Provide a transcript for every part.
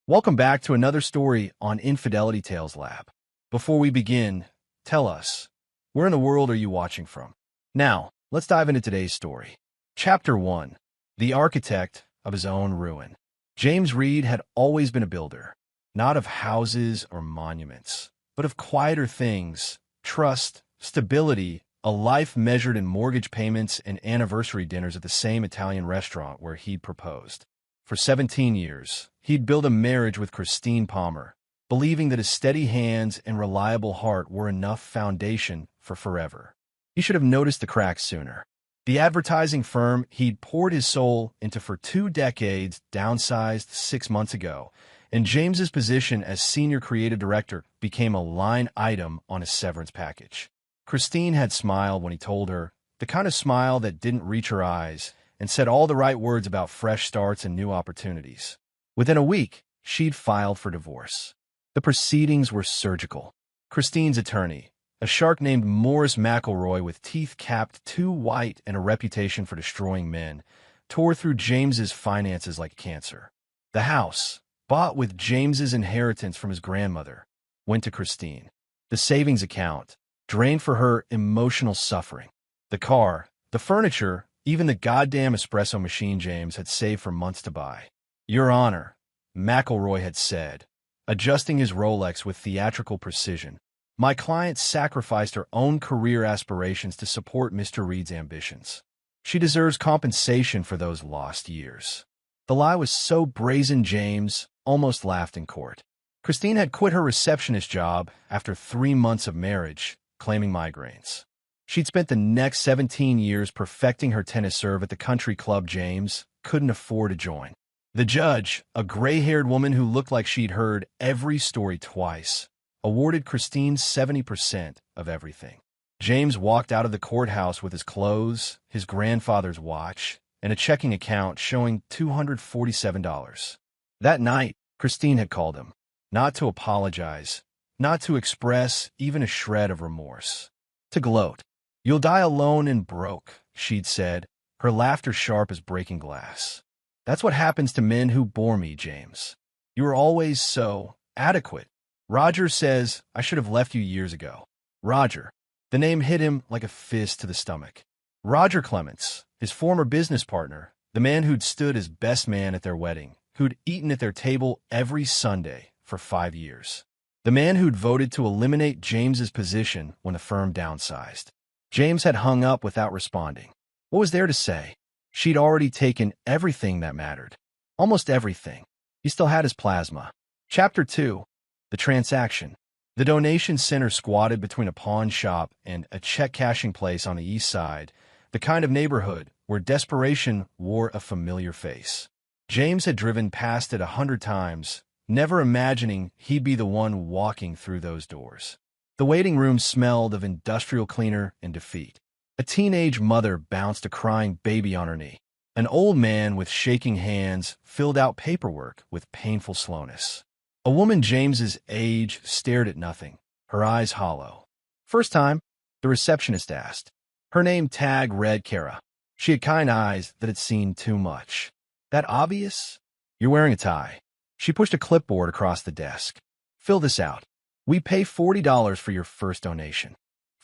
Welcome back to another story on Infidelity Tales Lab. Before we begin, tell us, where in the world are you watching from? Now, let's dive into today's story. Chapter 1. The Architect of His Own Ruin. James Reed had always been a builder, not of houses or monuments, but of quieter things, trust, stability, a life measured in mortgage payments and anniversary dinners at the same Italian restaurant where he'd proposed. For 17 years, he'd built a marriage with Christine Palmer, believing that his steady hands and reliable heart were enough foundation for forever. He should have noticed the cracks sooner. The advertising firm he'd poured his soul into for 2 decades downsized 6 months ago, and James's position as senior creative director became a line item on his severance package. Christine had smiled when he told her, the kind of smile that didn't reach her eyes, and said all the right words about fresh starts and new opportunities. Within a week, she'd filed for divorce. The proceedings were surgical. Christine's attorney, a shark named Morris McElroy with teeth capped too white and a reputation for destroying men, tore through James's finances like cancer. The house, bought with James's inheritance from his grandmother, went to Christine. The savings account drained for her emotional suffering. The car, the furniture, even the goddamn espresso machine James had saved for months to buy. Your Honor, McElroy had said, adjusting his Rolex with theatrical precision, my client sacrificed her own career aspirations to support Mr. Reed's ambitions. She deserves compensation for those lost years. The lie was so brazen James almost laughed in court. Christine had quit her receptionist job after 3 months of marriage, claiming migraines. She'd spent the next 17 years perfecting her tennis serve at the country club James couldn't afford to join. The judge, a gray-haired woman who looked like she'd heard every story twice, awarded Christine 70% of everything. James walked out of the courthouse with his clothes, his grandfather's watch, and a checking account showing $247. That night, Christine had called him, not to apologize, not to express even a shred of remorse, to gloat. You'll die alone and broke, she'd said, her laughter sharp as breaking glass. That's what happens to men who bore me, James. You were always so adequate. Roger says I should have left you years ago. Roger. The name hit him like a fist to the stomach. Roger Clements, his former business partner, the man who'd stood as best man at their wedding, who'd eaten at their table every Sunday for 5 years. The man who'd voted to eliminate James's position when the firm downsized. James had hung up without responding. What was there to say? She'd already taken everything that mattered. Almost everything. He still had his plasma. Chapter 2. The Transaction. The donation center squatted between a pawn shop and a check-cashing place on the east side, the kind of neighborhood where desperation wore a familiar face. James had driven past it 100 times, never imagining he'd be the one walking through those doors. The waiting room smelled of industrial cleaner and defeat. A teenage mother bounced a crying baby on her knee. An old man with shaking hands filled out paperwork with painful slowness. A woman James's age stared at nothing, her eyes hollow. First time, the receptionist asked. Her name tag read Kara. She had kind eyes that had seen too much. That obvious? You're wearing a tie. She pushed a clipboard across the desk. Fill this out. We pay $40 for your first donation.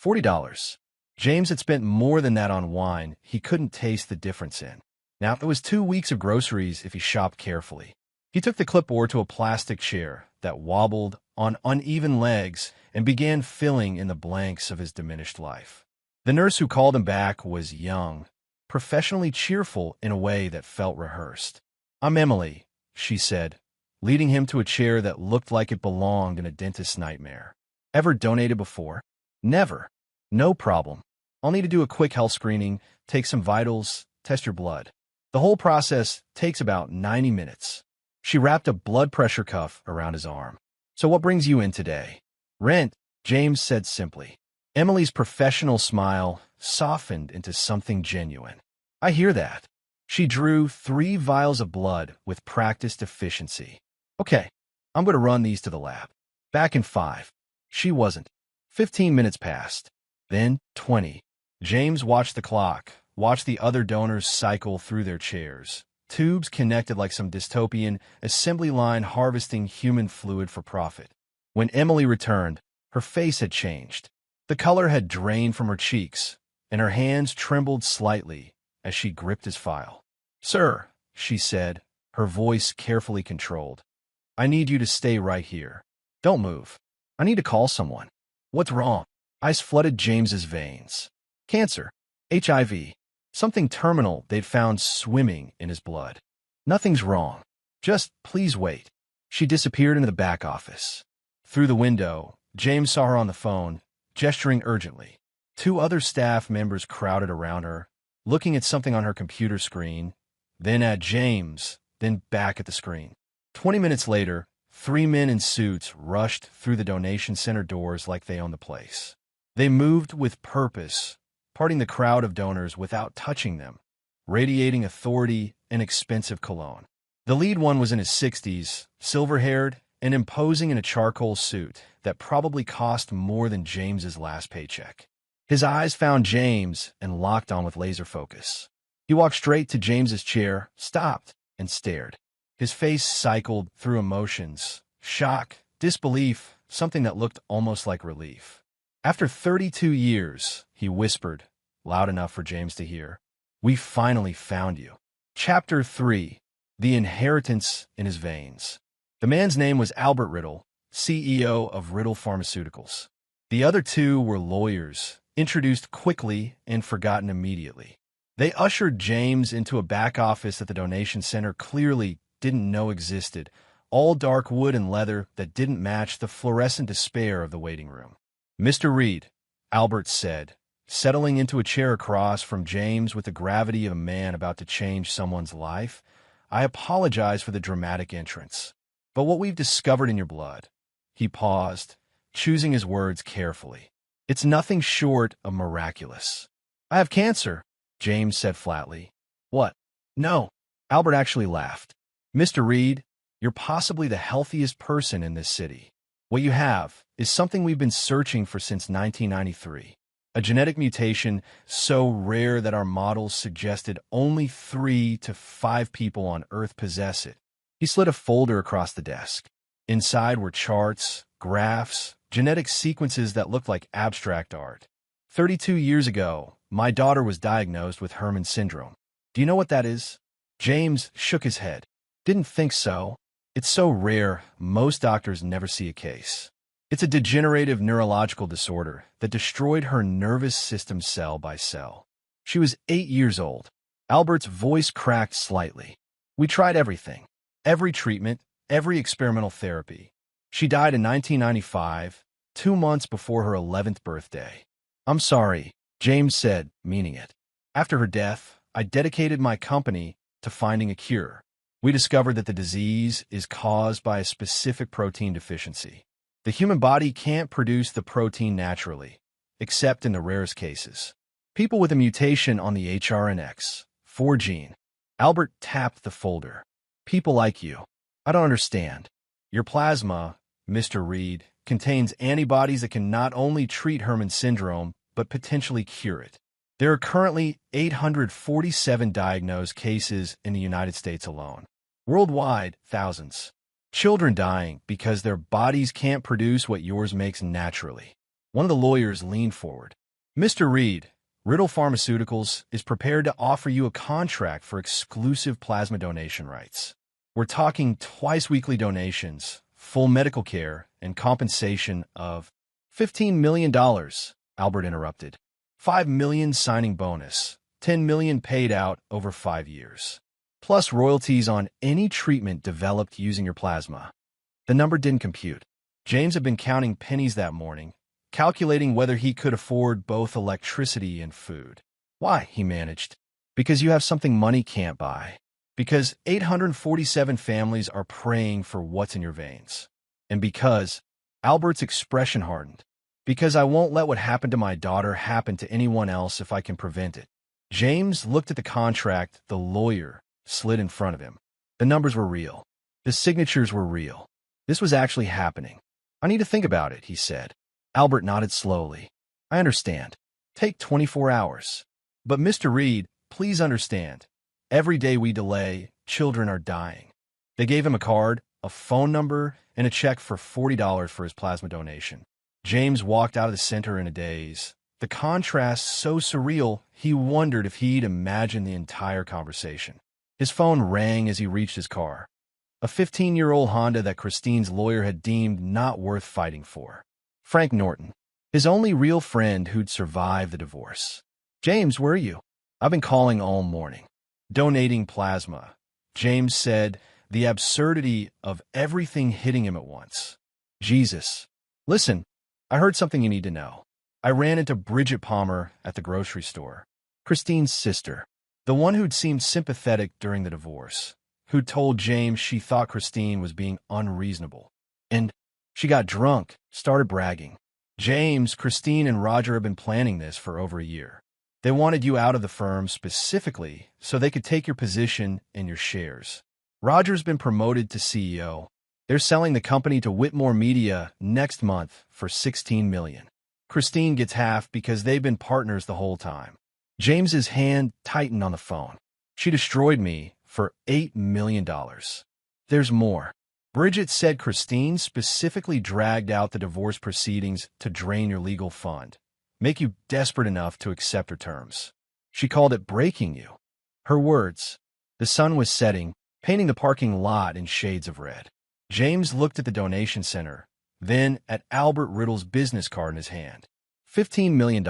$40. James had spent more than that on wine he couldn't taste the difference in. Now, it was 2 weeks of groceries if he shopped carefully. He took the clipboard to a plastic chair that wobbled on uneven legs and began filling in the blanks of his diminished life. The nurse who called him back was young, professionally cheerful in a way that felt rehearsed. I'm Emily, she said, leading him to a chair that looked like it belonged in a dentist's nightmare. Ever donated before? Never. No problem. I'll need to do a quick health screening, take some vitals, test your blood. The whole process takes about 90 minutes. She wrapped a blood pressure cuff around his arm. So what brings you in today? Rent, James said simply. Emily's professional smile softened into something genuine. I hear that. She drew 3 vials of blood with practiced efficiency. Okay, I'm going to run these to the lab. Back in 5. She wasn't. 15 minutes passed. Then 20. James watched the clock, watched the other donors cycle through their chairs. tubes connected like some dystopian assembly line harvesting human fluid for profit. When Emily returned, her face had changed. The color had drained from her cheeks, and her hands trembled slightly as she gripped his file. "Sir," she said, her voice carefully controlled, "I need you to stay right here. Don't move. I need to call someone." "What's wrong?" Ice flooded James's veins. "Cancer. HIV. Something terminal they'd found swimming in his blood." "Nothing's wrong. Just please wait." She disappeared into the back office. Through the window, James saw her on the phone, gesturing urgently. Two other staff members crowded around her, looking at something on her computer screen, then at James, then back at the screen. 20 minutes later, 3 men in suits rushed through the donation center doors like they owned the place. They moved with purpose, parting the crowd of donors without touching them, radiating authority and expensive cologne. The lead one was in his 60s, silver-haired, and imposing in a charcoal suit that probably cost more than James's last paycheck. His eyes found James and locked on with laser focus. He walked straight to James's chair, stopped, and stared. His face cycled through emotions, shock, disbelief, something that looked almost like relief. "After 32 years, he whispered, loud enough for James to hear, "we finally found you." Chapter 3. The Inheritance in His Veins. The man's name was Albert Riddle, CEO of Riddle Pharmaceuticals. The other two were lawyers, introduced quickly and forgotten immediately. They ushered James into a back office that the donation center clearly didn't know existed, all dark wood and leather that didn't match the fluorescent despair of the waiting room. "Mr. Reed," Albert said, settling into a chair across from James with the gravity of a man about to change someone's life, "I apologize for the dramatic entrance. But what we've discovered in your blood," he paused, choosing his words carefully, "it's nothing short of miraculous." "I have cancer," James said flatly. "What?" "No." Albert actually laughed. "Mr. Reed, you're possibly the healthiest person in this city. What you have is something we've been searching for since 1993. A genetic mutation so rare that our models suggested only 3 to 5 people on Earth possess it." He slid a folder across the desk. Inside were charts, graphs, genetic sequences that looked like abstract art. 32 years ago, my daughter was diagnosed with Herman syndrome. Do you know what that is?" James shook his head. "Didn't think so. It's so rare, most doctors never see a case. It's a degenerative neurological disorder that destroyed her nervous system cell by cell. She was 8 years old." Albert's voice cracked slightly. "We tried everything. Every treatment, every experimental therapy. She died in 1995, 2 months before her 11th birthday." "I'm sorry," James said, meaning it. "After her death, I dedicated my company to finding a cure. We discovered that the disease is caused by a specific protein deficiency. The human body can't produce the protein naturally, except in the rarest cases. People with a mutation on the HRNX4 gene." Albert tapped the folder. "People like you. I don't understand. Your plasma, Mr. Reed, contains antibodies that can not only treat Herman syndrome, but potentially cure it. There are currently 847 diagnosed cases in the United States alone. Worldwide, thousands. Children dying because their bodies can't produce what yours makes naturally." One of the lawyers leaned forward. "Mr. Reed, Riddle Pharmaceuticals is prepared to offer you a contract for exclusive plasma donation rights. We're talking twice-weekly donations, full medical care, and compensation of $15 million, Albert interrupted. $5 million signing bonus, $10 million paid out over 5 years. Plus royalties on any treatment developed using your plasma." The number didn't compute. James had been counting pennies that morning, calculating whether he could afford both electricity and food. "Why?" he managed. "Because you have something money can't buy. Because 847 families are praying for what's in your veins. And because," Albert's expression hardened, "because I won't let what happened to my daughter happen to anyone else if I can prevent it." James looked at the contract the lawyer slid in front of him. The numbers were real. The signatures were real. This was actually happening. "I need to think about it," he said. Albert nodded slowly. "I understand. Take 24 hours. But Mr. Reed, please understand. Every day we delay children are dying. They gave him a card, a phone number, and a check for $40 for his plasma donation. James walked out of the center in a daze. The contrast so surreal, he wondered if he'd imagined the entire conversation. His phone rang as he reached his car. A 15-year-old Honda that Christine's lawyer had deemed not worth fighting for. Frank Norton, his only real friend who'd survived the divorce. "James, where are you?" "I've been calling all morning." "Donating plasma." James said, the absurdity of everything hitting him at once. "Jesus. Listen, I heard something you need to know. I ran into Bridget Palmer at the grocery store. Christine's sister. The one who'd seemed sympathetic during the divorce. Who'd told James she thought Christine was being unreasonable. And she got drunk, started bragging. James, Christine, and Roger have been planning this for over a year. They wanted you out of the firm specifically so they could take your position and your shares. Roger's been promoted to CEO. They're selling the company to Whitmore Media next month for $16 million. Christine gets half because they've been partners the whole time." James's hand tightened on the phone. "She destroyed me for $8 million. There's more. Bridget said Christine specifically dragged out the divorce proceedings to drain your legal fund, make you desperate enough to accept her terms. She called it breaking you." Her words. The sun was setting, painting the parking lot in shades of red. James looked at the donation center, then at Albert Riddle's business card in his hand. $15 million.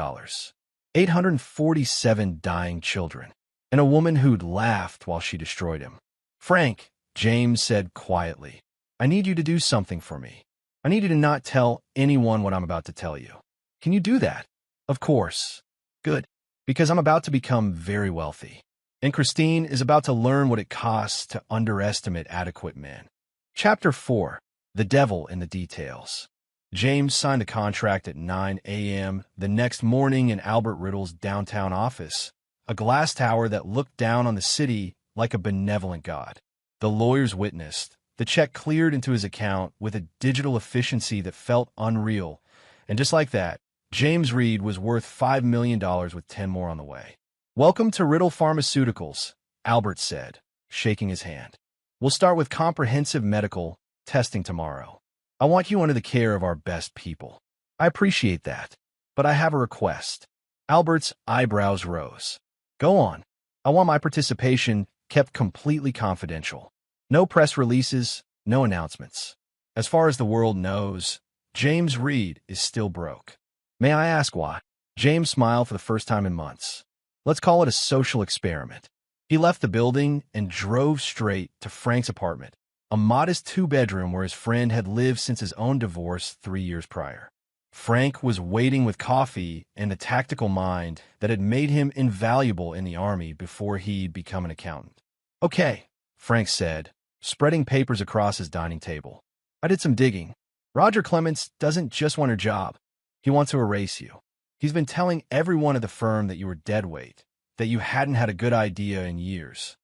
847 dying children. And a woman who'd laughed while she destroyed him. "Frank," James said quietly, "I need you to do something for me. I need you to not tell anyone what I'm about to tell you. Can you do that?" "Of course." "Good. Because I'm about to become very wealthy. And Christine is about to learn what it costs to underestimate adequate men." Chapter 4. The Devil in the Details. James signed the contract at 9 a.m. the next morning in Albert Riddle's downtown office, a glass tower that looked down on the city like a benevolent god. The lawyers witnessed. The check cleared into his account with a digital efficiency that felt unreal. And just like that, James Reed was worth $5 million with 10 more on the way. "Welcome to Riddle Pharmaceuticals," Albert said, shaking his hand. "We'll start with comprehensive medical testing tomorrow. I want you under the care of our best people." "I appreciate that, but I have a request." Albert's eyebrows rose. "Go on. I want my participation kept completely confidential. No press releases, no announcements. As far as the world knows, James Reed is still broke." "May I ask why?" James smiled for the first time in months. "Let's call it a social experiment." He left the building and drove straight to Frank's apartment, a modest two-bedroom where his friend had lived since his own divorce 3 years prior. Frank was waiting with coffee and the tactical mind that had made him invaluable in the Army before he'd become an accountant. "Okay," Frank said, spreading papers across his dining table. "I did some digging. Roger Clements doesn't just want a job. He wants to erase you. He's been telling everyone at the firm that you were dead weight, that you hadn't had a good idea in years.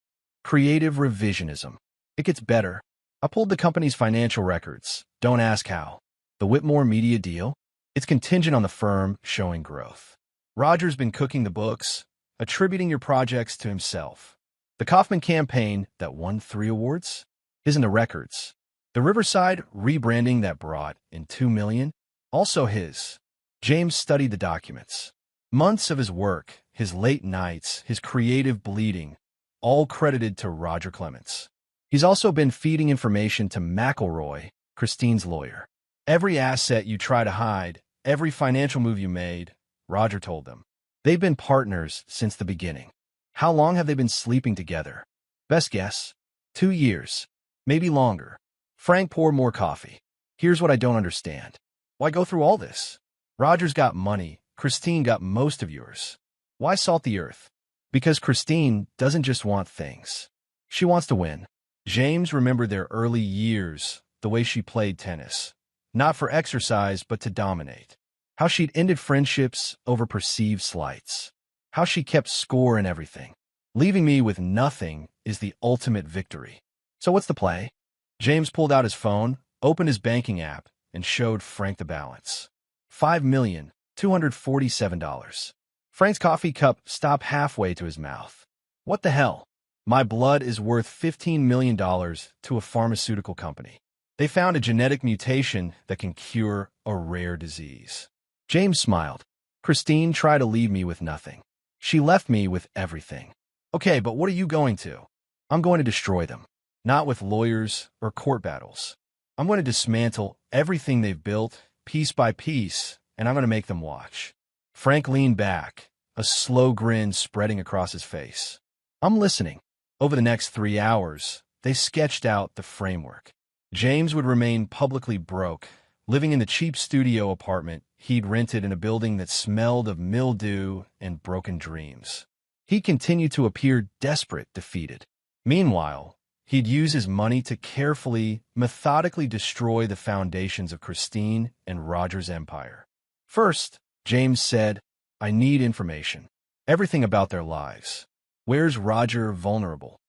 Creative revisionism. It gets better. I pulled the company's financial records. Don't ask how. The Whitmore Media deal? It's contingent on the firm showing growth. Roger's been cooking the books, attributing your projects to himself. The Kaufman campaign that won 3 awards? His in the records. The Riverside rebranding that brought in $2 million? Also his. James studied the documents. Months of his work, his late nights, his creative bleeding, all credited to Roger Clements. He's also been feeding information to McElroy, Christine's lawyer. Every asset you try to hide, every financial move you made, Roger told them. They've been partners since the beginning. How long have they been sleeping together? Best guess, 2 years, maybe longer. Frank poured more coffee. Here's what I don't understand. Why go through all this? Roger's got money. Christine got most of yours. Why salt the earth? Because Christine doesn't just want things. She wants to win. James remembered their early years, the way she played tennis. Not for exercise, but to dominate. How she'd ended friendships over perceived slights. How she kept score in everything. Leaving me with nothing is the ultimate victory. So what's the play? James pulled out his phone, opened his banking app, and showed Frank the balance. $5,247. Frank's coffee cup stopped halfway to his mouth. What the hell? My blood is worth $15 million to a pharmaceutical company. They found a genetic mutation that can cure a rare disease. James smiled. Christine tried to leave me with nothing. She left me with everything. Okay, but what are you going to? I'm going to destroy them. Not with lawyers or court battles. I'm going to dismantle everything they've built, piece by piece, and I'm going to make them watch. Frank leaned back, a slow grin spreading across his face. I'm listening. Over the next 3 hours, they sketched out the framework. James would remain publicly broke, living in the cheap studio apartment he'd rented in a building that smelled of mildew and broken dreams. He continued to appear desperate, defeated. Meanwhile, he'd use his money to carefully, methodically destroy the foundations of Christine and Roger's empire. First, James said, I need information. Everything about their lives. Where's Roger vulnerable?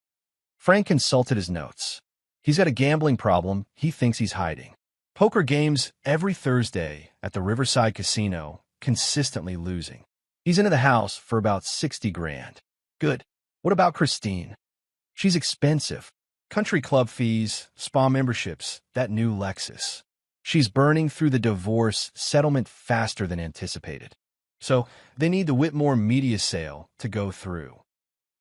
Frank consulted his notes. He's got a gambling problem he thinks he's hiding. Poker games every Thursday at the Riverside Casino, consistently losing. He's into the house for about 60 grand. Good. What about Christine? She's expensive. Country club fees, spa memberships, that new Lexus. She's burning through the divorce settlement faster than anticipated. So they need the Whitmore media sale to go through.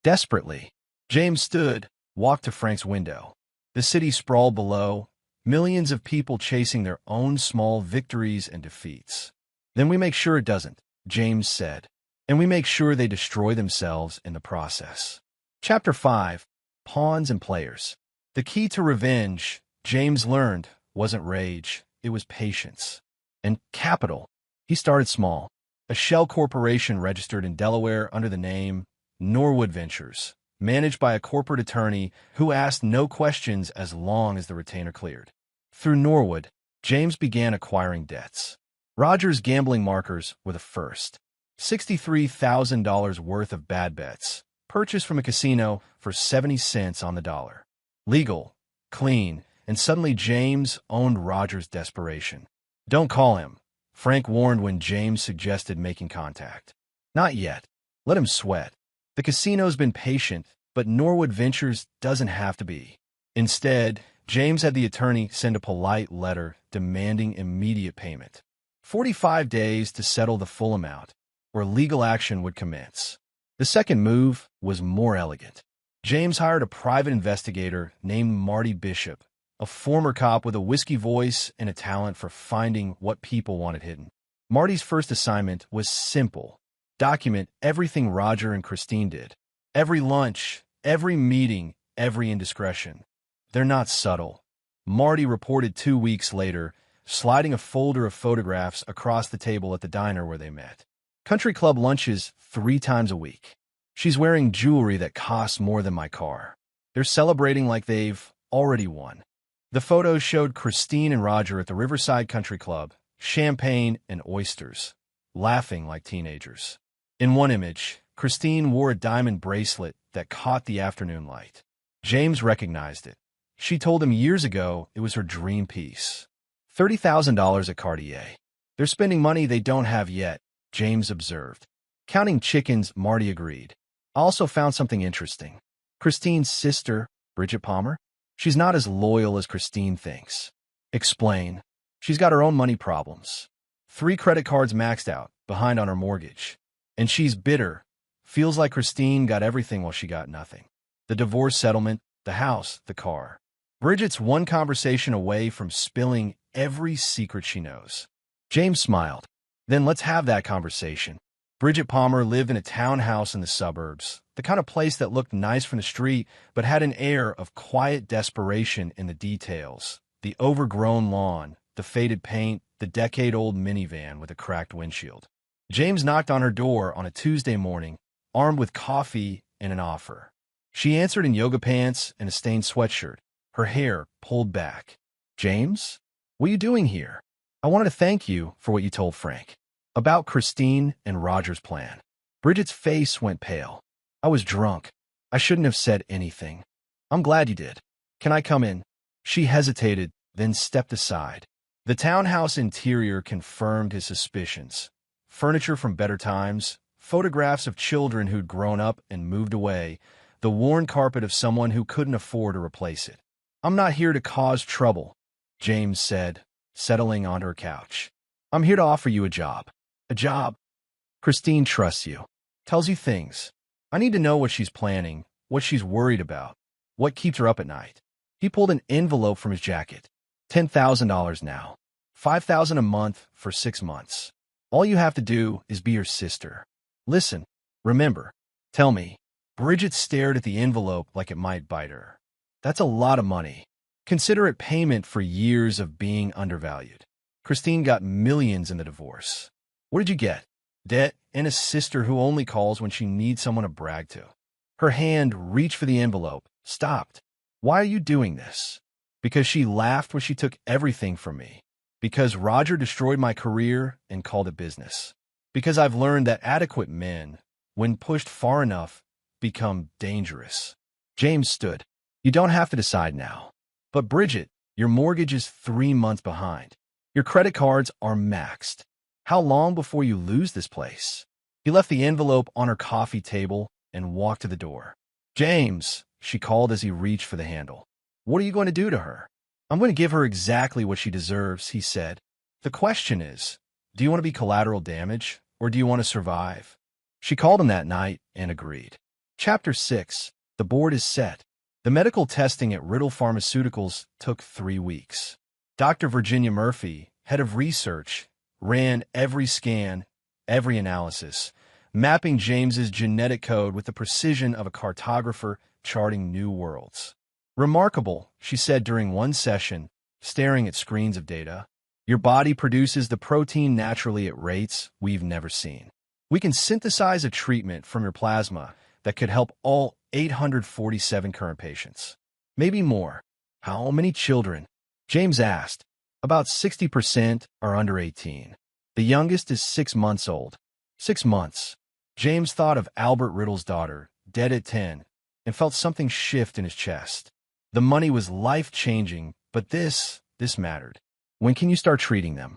Desperately, James stood, walked to Frank's window. The city sprawled below, millions of people chasing their own small victories and defeats. Then we make sure it doesn't, James said. And we make sure they destroy themselves in the process. Chapter 5. Pawns and Players. The key to revenge, James learned, wasn't rage, it was patience. And capital. He started small. A shell corporation registered in Delaware under the name Norwood Ventures, managed by a corporate attorney who asked no questions as long as the retainer cleared. Through Norwood, James began acquiring debts. Roger's gambling markers were the first. $63,000 worth of bad bets, purchased from a casino for 70 cents on the dollar. Legal, clean, and suddenly James owned Roger's desperation. Don't call him, Frank warned when James suggested making contact. Not yet. Let him sweat. The casino's been patient, but Norwood Ventures doesn't have to be. Instead, James had the attorney send a polite letter demanding immediate payment. 45 days to settle the full amount, or legal action would commence. The second move was more elegant. James hired a private investigator named Marty Bishop, a former cop with a whiskey voice and a talent for finding what people wanted hidden. Marty's first assignment was simple. Document everything Roger and Christine did. Every lunch, every meeting, every indiscretion. They're not subtle. Marty reported 2 weeks later, sliding a folder of photographs across the table at the diner where they met. Country club lunches 3 times a week. She's wearing jewelry that costs more than my car. They're celebrating like they've already won. The photos showed Christine and Roger at the Riverside Country Club, champagne and oysters, laughing like teenagers. In one image, Christine wore a diamond bracelet that caught the afternoon light. James recognized it. She told him years ago it was her dream piece. $30,000 at Cartier. They're spending money they don't have yet, James observed. Counting chickens, Marty agreed. I also found something interesting. Christine's sister, Bridget Palmer? She's not as loyal as Christine thinks. Explain. She's got her own money problems. 3 credit cards maxed out, behind on her mortgage. And she's bitter. Feels like Christine got everything while she got nothing. The divorce settlement, the house, the car. Bridget's one conversation away from spilling every secret she knows. James smiled. Then let's have that conversation. Bridget Palmer lived in a townhouse in the suburbs, the kind of place that looked nice from the street, but had an air of quiet desperation in the details. The overgrown lawn, the faded paint, the decade-old minivan with a cracked windshield. James knocked on her door on a Tuesday morning, armed with coffee and an offer. She answered in yoga pants and a stained sweatshirt, her hair pulled back. James? What are you doing here? I wanted to thank you for what you told Frank. About Christine and Roger's plan. Bridget's face went pale. I was drunk. I shouldn't have said anything. I'm glad you did. Can I come in? She hesitated, then stepped aside. The townhouse interior confirmed his suspicions. Furniture from better times, photographs of children who'd grown up and moved away, the worn carpet of someone who couldn't afford to replace it. "I'm not here to cause trouble," James said, settling on her couch. "I'm here to offer you a job." "A job?" "Christine trusts you. Tells you things. I need to know what she's planning, what she's worried about, what keeps her up at night." He pulled an envelope from his jacket. $10,000 now. $5,000 a month for 6 months. All you have to do is be your sister. Listen, remember, tell me. Bridget stared at the envelope like it might bite her. "That's a lot of money. Consider it payment for years of being undervalued. Christine got millions in the divorce. What did you get? Debt and a sister who only calls when she needs someone to brag to." Her hand reached for the envelope, stopped. "Why are you doing this?" "Because she laughed when she took everything from me. Because Roger destroyed my career and called it business. Because I've learned that adequate men, when pushed far enough, become dangerous." James stood. "You don't have to decide now. But Bridget, your mortgage is 3 months behind. Your credit cards are maxed. How long before you lose this place?" He left the envelope on her coffee table and walked to the door. "James," she called as he reached for the handle. "What are you going to do to her?" "I'm going to give her exactly what she deserves," he said. "The question is, do you want to be collateral damage, or do you want to survive?" She called him that night and agreed. Chapter 6. The board is set. The medical testing at Riddle Pharmaceuticals took 3 weeks. Dr. Virginia Murphy, head of research, ran every scan, every analysis, mapping James's genetic code with the precision of a cartographer charting new worlds. "Remarkable," she said during one session, staring at screens of data. "Your body produces the protein naturally at rates we've never seen. We can synthesize a treatment from your plasma that could help all 847 current patients. Maybe more." "How many children?" James asked. "About 60% are under 18. The youngest is 6 months old." 6 months. James thought of Albert Riddle's daughter, dead at 10, and felt something shift in his chest. The money was life-changing, but this mattered. "When can you start treating them?"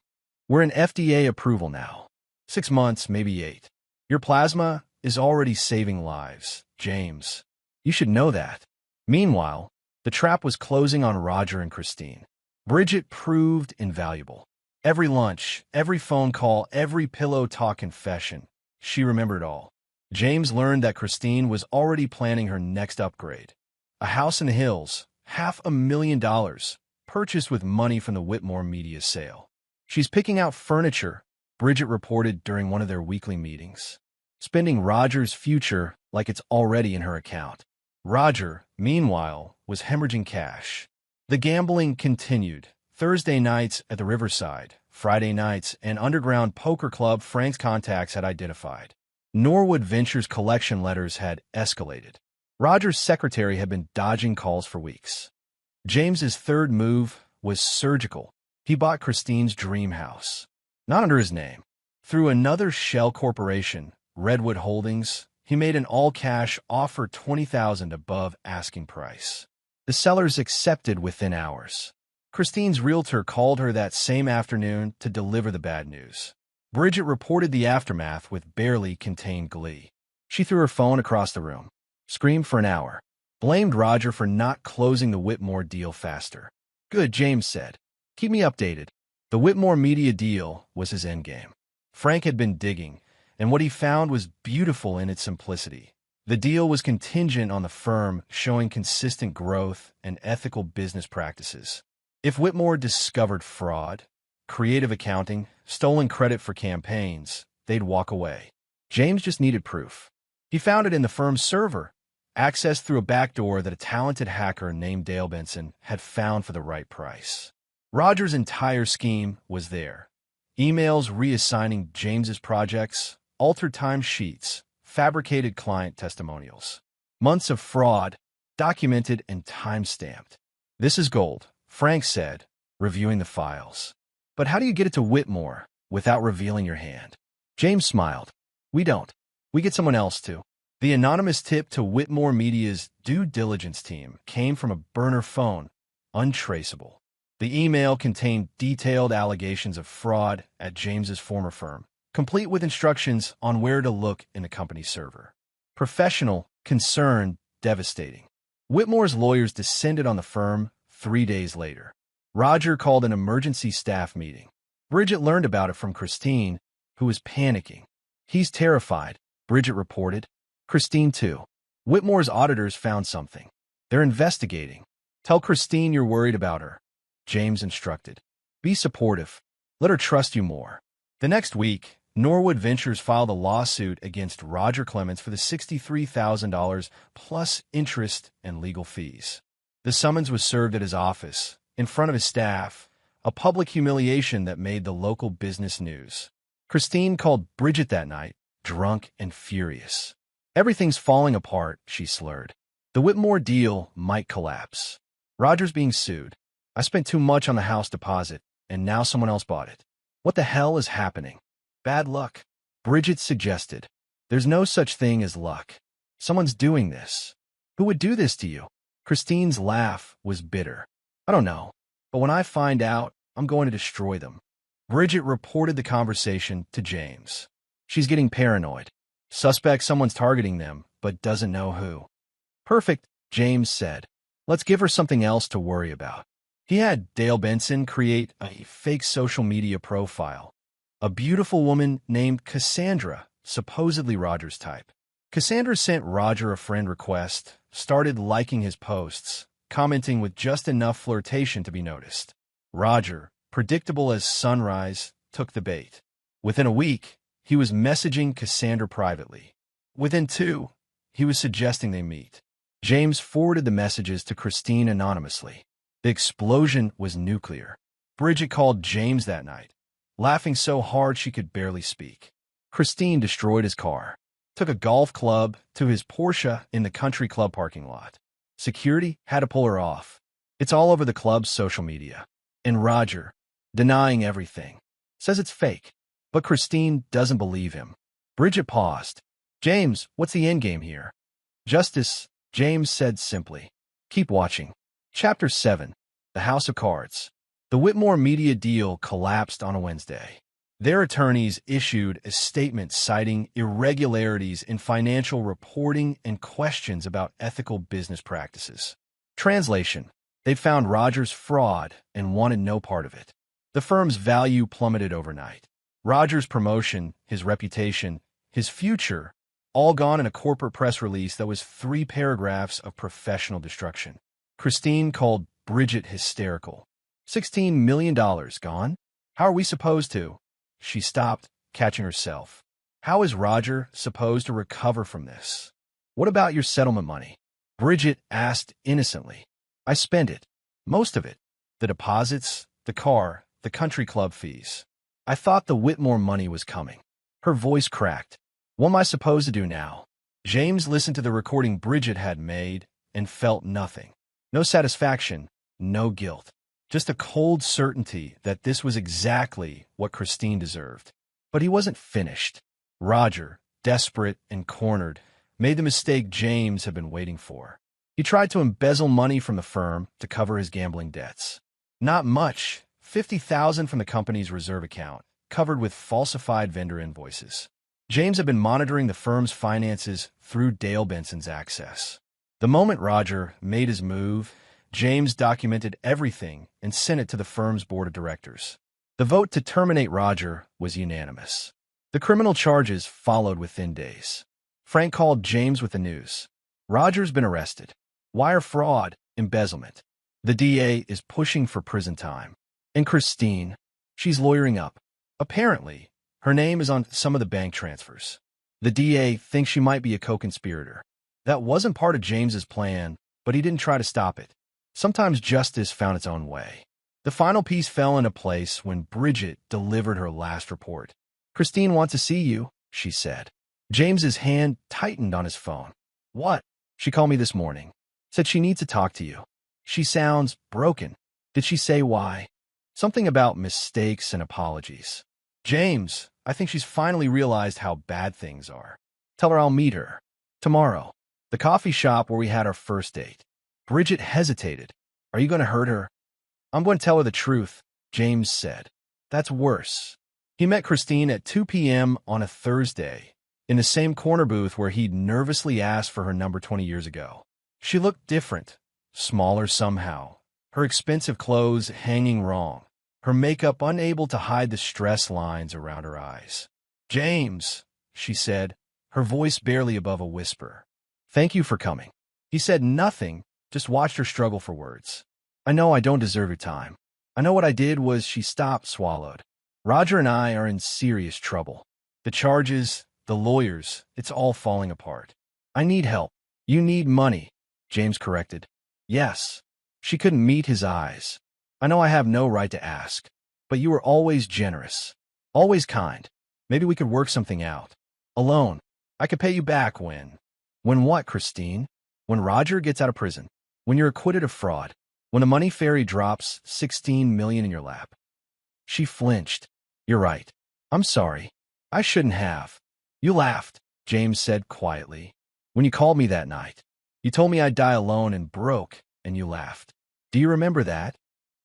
"We're in FDA approval now. 6 months, maybe 8. Your plasma is already saving lives, James. You should know that." Meanwhile, the trap was closing on Roger and Christine. Bridget proved invaluable. Every lunch, every phone call, every pillow talk confession, she remembered all. James learned that Christine was already planning her next upgrade. A house in the hills, $500,000, purchased with money from the Whitmore Media sale. "She's picking out furniture," Bridget reported during one of their weekly meetings. "Spending Roger's future like it's already in her account." Roger, meanwhile, was hemorrhaging cash. The gambling continued. Thursday nights at the Riverside, Friday nights, an underground poker club Frank's contacts had identified. Norwood Ventures collection letters had escalated. Roger's secretary had been dodging calls for weeks. James's third move was surgical. He bought Christine's dream house. Not under his name. Through another shell corporation, Redwood Holdings, he made an all-cash offer $20,000 above asking price. The sellers accepted within hours. Christine's realtor called her that same afternoon to deliver the bad news. Bridget reported the aftermath with barely contained glee. She threw her phone across the room, screamed for an hour, blamed Roger for not closing the Whitmore deal faster. "Good," James said. "Keep me updated." The Whitmore Media deal was his endgame. Frank had been digging, and what he found was beautiful in its simplicity. The deal was contingent on the firm showing consistent growth and ethical business practices. If Whitmore discovered fraud, creative accounting, stolen credit for campaigns, they'd walk away. James just needed proof. He found it in the firm's server, accessed through a backdoor that a talented hacker named Dale Benson had found for the right price. Roger's entire scheme was there. Emails reassigning James's projects, altered timesheets, fabricated client testimonials. Months of fraud, documented and time-stamped. "This is gold," Frank said, reviewing the files. "But how do you get it to Whitmore without revealing your hand?" James smiled. "We don't. We get someone else to." The anonymous tip to Whitmore Media's due diligence team came from a burner phone, untraceable. The email contained detailed allegations of fraud at James's former firm, complete with instructions on where to look in the company's server. Professional, concerned, devastating. Whitmore's lawyers descended on the firm 3 days later. Roger called an emergency staff meeting. Bridget learned about it from Christine, who was panicking. "He's terrified," Bridget reported. Christine, too. "Whitmore's auditors found something. They're investigating. Tell Christine you're worried about her," James instructed. "Be supportive. Let her trust you more." The next week, Norwood Ventures filed a lawsuit against Roger Clements for the $63,000 plus interest and legal fees. The summons was served at his office, in front of his staff, a public humiliation that made the local business news. Christine called Bridget that night, drunk and furious. "Everything's falling apart," she slurred. "The Whitmore deal might collapse. Roger's being sued. I spent too much on the house deposit, and now someone else bought it. What the hell is happening?" "Bad luck," Bridget suggested. "There's no such thing as luck. Someone's doing this." "Who would do this to you?" Christine's laugh was bitter. "I don't know, but when I find out, I'm going to destroy them." Bridget reported the conversation to James. "She's getting paranoid. Suspects someone's targeting them, but doesn't know who." "Perfect," James said. "Let's give her something else to worry about." He had Dale Benson create a fake social media profile. A beautiful woman named Cassandra, supposedly Roger's type. Cassandra sent Roger a friend request, started liking his posts, commenting with just enough flirtation to be noticed. Roger, predictable as sunrise, took the bait. Within a week, he was messaging Cassandra privately. Within 2, he was suggesting they meet. James forwarded the messages to Christine anonymously. The explosion was nuclear. Bridget called James that night, laughing so hard she could barely speak. Christine destroyed his car, took a golf club to his Porsche in the country club parking lot. Security had to pull her off. It's all over the club's social media. And Roger, denying everything, says it's fake. But Christine doesn't believe him. Bridget paused. "James, what's the endgame here?" "Justice," James said simply. "Keep watching." Chapter 7. The House of Cards. The Whitmore media deal collapsed on a Wednesday. Their attorneys issued a statement citing irregularities in financial reporting and questions about ethical business practices. Translation: they found Roger's fraud and wanted no part of it. The firm's value plummeted overnight. Roger's promotion, his reputation, his future, all gone in a corporate press release that was 3 paragraphs of professional destruction. Christine called Bridget hysterical. $16 million gone? How are we supposed to? She stopped, catching herself. How is Roger supposed to recover from this? What about your settlement money? Bridget asked innocently. I spent it. Most of it. The deposits, the car, the country club fees. I thought the Whitmore money was coming. Her voice cracked. What am I supposed to do now? James listened to the recording Bridget had made and felt nothing. No satisfaction, no guilt. Just a cold certainty that this was exactly what Christine deserved. But he wasn't finished. Roger, desperate and cornered, made the mistake James had been waiting for. He tried to embezzle money from the firm to cover his gambling debts. Not much, $50,000 from the company's reserve account, covered with falsified vendor invoices. James had been monitoring the firm's finances through Dale Benson's access. The moment Roger made his move, James documented everything and sent it to the firm's board of directors. The vote to terminate Roger was unanimous. The criminal charges followed within days. Frank called James with the news. Roger's been arrested. Wire fraud, embezzlement. The DA is pushing for prison time. And Christine, she's lawyering up. Apparently, her name is on some of the bank transfers. The DA thinks she might be a co-conspirator. That wasn't part of James's plan, but he didn't try to stop it. Sometimes justice found its own way. The final piece fell into place when Bridget delivered her last report. Christine wants to see you, she said. James's hand tightened on his phone. What? She called me this morning. Said she needs to talk to you. She sounds broken. Did she say why? Something about mistakes and apologies. James, I think she's finally realized how bad things are. Tell her I'll meet her. Tomorrow. The coffee shop where we had our first date. Bridget hesitated. Are you going to hurt her? I'm going to tell her the truth, James said. That's worse. He met Christine at 2 p.m. on a Thursday, in the same corner booth where he'd nervously asked for her number 20 years ago. She looked different, smaller somehow, her expensive clothes hanging wrong, her makeup unable to hide the stress lines around her eyes. "James," she said, her voice barely above a whisper. "Thank you for coming." He said nothing, just watched her struggle for words. "I know I don't deserve your time. I know what I did was." She stopped, swallowed. "Roger and I are in serious trouble. The charges, the lawyers, it's all falling apart. I need help." "You need money," James corrected. "Yes." She couldn't meet his eyes. "I know I have no right to ask, but you were always generous, always kind. Maybe we could work something out. A loan. I could pay you back when." "When what, Christine?" "When Roger gets out of prison. When you're acquitted of fraud. When the money fairy drops 16 million in your lap." She flinched. "You're right. I'm sorry. I shouldn't have." "You laughed," James said quietly. "When you called me that night. You told me I'd die alone and broke, and you laughed. Do you remember that?"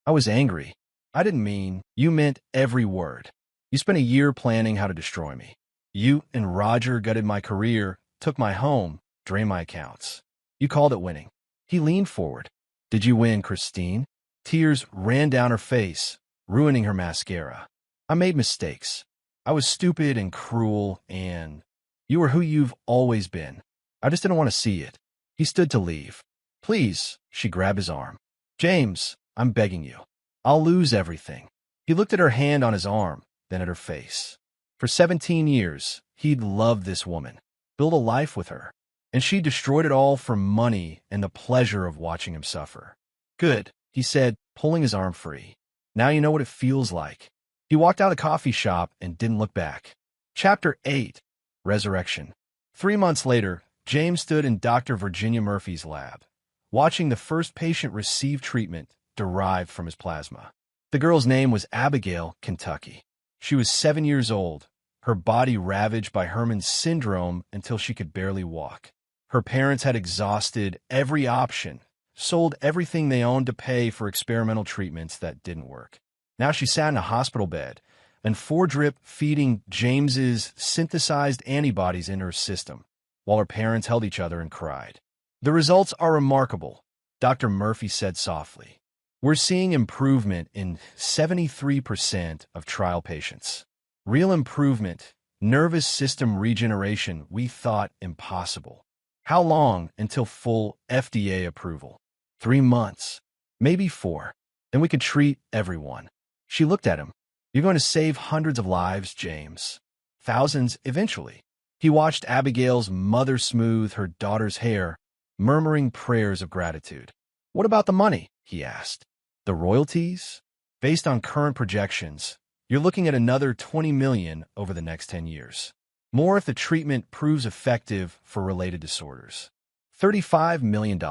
"I was angry. I didn't mean." "You meant every word. You spent a year planning how to destroy me. You and Roger gutted my career, took my home, drained my accounts. You called it winning." He leaned forward. "Did you win, Christine?" Tears ran down her face, ruining her mascara. "I made mistakes. I was stupid and cruel, and you were who you've always been. I just didn't want to see it." He stood to leave. "Please," she grabbed his arm. "James, I'm begging you. I'll lose everything." He looked at her hand on his arm, then at her face. For 17 years, he'd loved this woman, built a life with her, and she destroyed it all for money and the pleasure of watching him suffer. "Good," he said, pulling his arm free. "Now you know what it feels like." He walked out of the coffee shop and didn't look back. Chapter 8. Resurrection. 3 months later, James stood in Dr. Virginia Murphy's lab, watching the first patient receive treatment derived from his plasma. The girl's name was Abigail, Kentucky. She was 7 years old, her body ravaged by Herman's syndrome until she could barely walk. Her parents had exhausted every option, sold everything they owned to pay for experimental treatments that didn't work. Now she sat in a hospital bed, and 4-drip feeding James's synthesized antibodies into her system, while her parents held each other and cried. "The results are remarkable," Dr. Murphy said softly. "We're seeing improvement in 73% of trial patients. Real improvement, nervous system regeneration we thought impossible." "How long until full FDA approval?" 3 months, maybe 4. Then we could treat everyone." She looked at him. "You're going to save hundreds of lives, James. Thousands eventually." He watched Abigail's mother smooth her daughter's hair, murmuring prayers of gratitude. "What about the money?" he asked. "The royalties? Based on current projections, you're looking at another 20 million over the next 10 years. More if the treatment proves effective for related disorders. $35 million.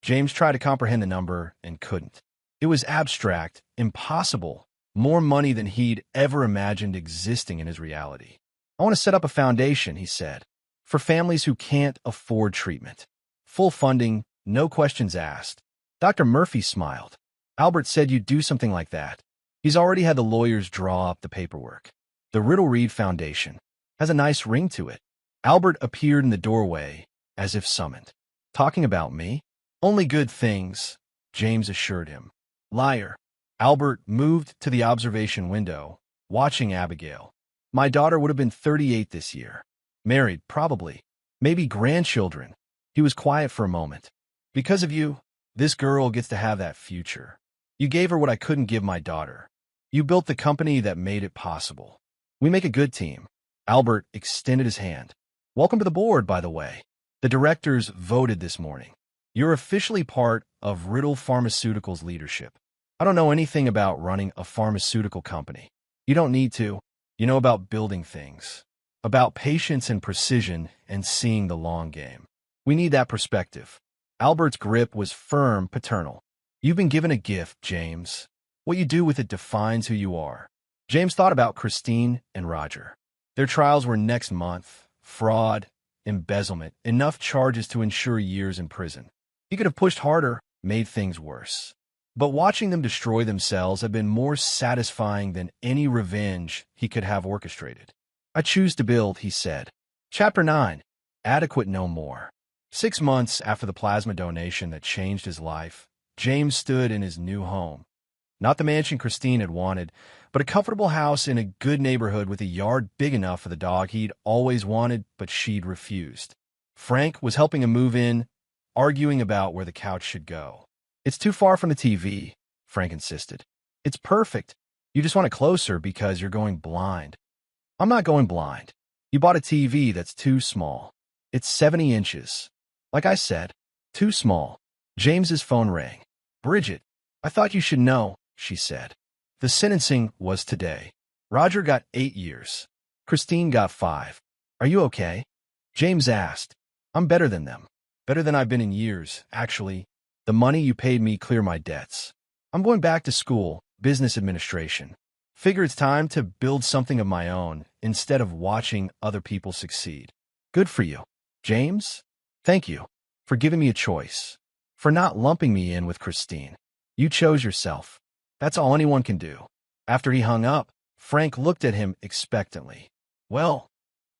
James tried to comprehend the number and couldn't. It was abstract, impossible, more money than he'd ever imagined existing in his reality. "I want to set up a foundation," he said, "for families who can't afford treatment. Full funding, no questions asked." Dr. Murphy smiled. "Albert said you'd do something like that. He's already had the lawyers draw up the paperwork. The Riddle Reed Foundation. Has a nice ring to it." Albert appeared in the doorway, as if summoned. "Talking about me?" "Only good things," James assured him. "Liar." Albert moved to the observation window, watching Abigail. "My daughter would have been 38 this year. Married, probably. Maybe grandchildren." He was quiet for a moment. "Because of you, this girl gets to have that future. You gave her what I couldn't give my daughter. You built the company that made it possible. We make a good team." Albert extended his hand. "Welcome to the board, by the way. The directors voted this morning. You're officially part of Riddle Pharmaceuticals' leadership. I don't know anything about running a pharmaceutical company. You don't need to. You know about building things, about patience and precision and seeing the long game. We need that perspective." Albert's grip was firm, paternal. "You've been given a gift, James. What you do with it defines who you are." James thought about Christine and Roger. Their trials were next month. Fraud, embezzlement, enough charges to ensure years in prison. He could have pushed harder, made things worse. But watching them destroy themselves had been more satisfying than any revenge he could have orchestrated. "I choose to build," he said. Chapter 9. Adequate no more. 6 months after the plasma donation that changed his life, James stood in his new home. Not the mansion Christine had wanted, but a comfortable house in a good neighborhood with a yard big enough for the dog he'd always wanted, but she'd refused. Frank was helping him move in, arguing about where the couch should go. "It's too far from the TV," Frank insisted. "It's perfect. You just want it closer because you're going blind." "I'm not going blind. You bought a TV that's too small. It's 70 inches. Like I said, too small." James's phone rang. "Bridget, I thought you should know," she said. The sentencing was today. Roger got 8 years. Christine got 5. "Are you okay?" James asked. "I'm better than them. Better than I've been in years, actually. The money you paid me clear my debts. I'm going back to school, business administration. Figure it's time to build something of my own instead of watching other people succeed." "Good for you, James. Thank you for giving me a choice, for not lumping me in with Christine. You chose yourself. That's all anyone can do." After he hung up, Frank looked at him expectantly. "Well,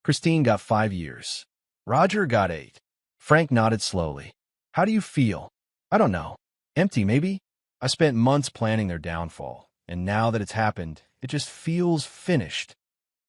Christine got 5 years. Roger got 8. Frank nodded slowly. "How do you feel?" "I don't know. Empty, maybe? I spent months planning their downfall, and now that it's happened, it just feels finished."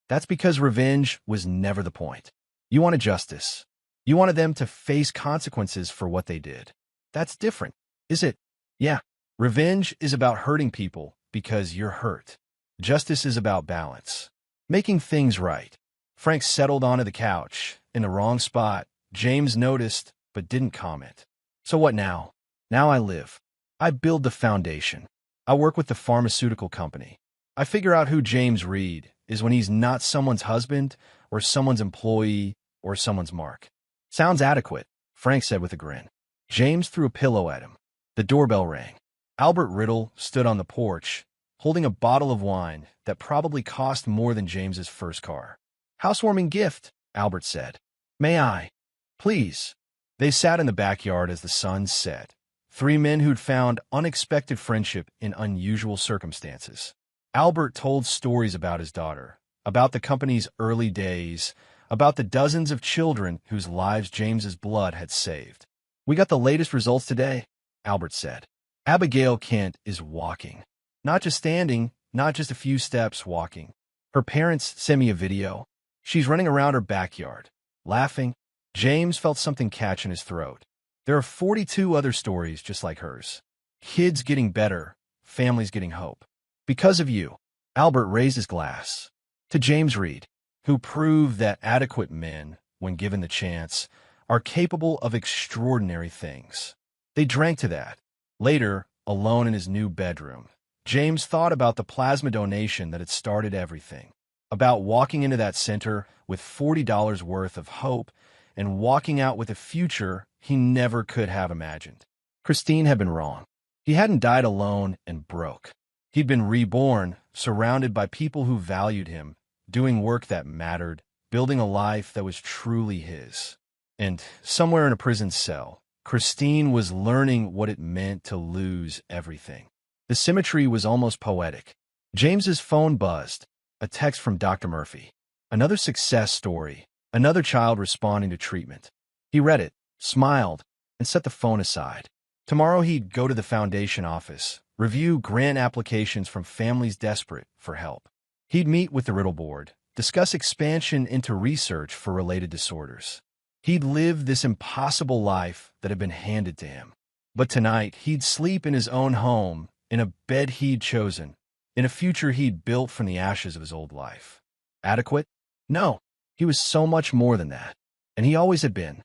"That's because revenge was never the point. You wanted justice. You wanted them to face consequences for what they did. That's different, is it?" "Yeah. Revenge is about hurting people because you're hurt. Justice is about balance, making things right." Frank settled onto the couch, in the wrong spot. James noticed, but didn't comment. "So what now?" "Now I live. I build the foundation. I work with the pharmaceutical company. I figure out who James Reed is when he's not someone's husband or someone's employee or someone's mark." "Sounds adequate," Frank said with a grin. James threw a pillow at him. The doorbell rang. Albert Riddle stood on the porch, holding a bottle of wine that probably cost more than James's first car. "Housewarming gift," Albert said. "May I?" "Please." They sat in the backyard as the sun set. 3 men who'd found unexpected friendship in unusual circumstances. Albert told stories about his daughter, about the company's early days, about the dozens of children whose lives James's blood had saved. "We got the latest results today," Albert said. "Abigail Kent is walking. Not just standing, not just a few steps walking. Her parents sent me a video. She's running around her backyard, laughing." James felt something catch in his throat. There are 42 other stories just like hers. Kids getting better, families getting hope. "Because of you," Albert raised his glass. "To James Reed, who proved that adequate men, when given the chance, are capable of extraordinary things." They drank to that. Later, alone in his new bedroom, James thought about the plasma donation that had started everything, about walking into that center with $40 worth of hope and walking out with a future he never could have imagined. Christine had been wrong. He hadn't died alone and broke. He'd been reborn, surrounded by people who valued him, doing work that mattered, building a life that was truly his. And somewhere in a prison cell, Christine was learning what it meant to lose everything. The symmetry was almost poetic. James's phone buzzed, a text from Dr. Murphy. Another success story, another child responding to treatment. He read it, smiled, and set the phone aside. Tomorrow he'd go to the foundation office, review grant applications from families desperate for help. He'd meet with the Riddle Board, discuss expansion into research for related disorders. He'd live this impossible life that had been handed to him. But tonight, he'd sleep in his own home, in a bed he'd chosen, in a future he'd built from the ashes of his old life. Adequate? No, he was so much more than that. And he always had been.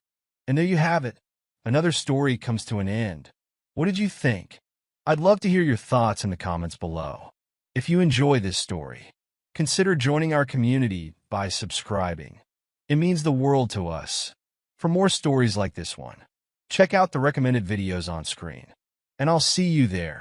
And there you have it. Another story comes to an end. What did you think? I'd love to hear your thoughts in the comments below. If you enjoy this story, consider joining our community by subscribing. It means the world to us. For more stories like this one, check out the recommended videos on screen. And I'll see you there.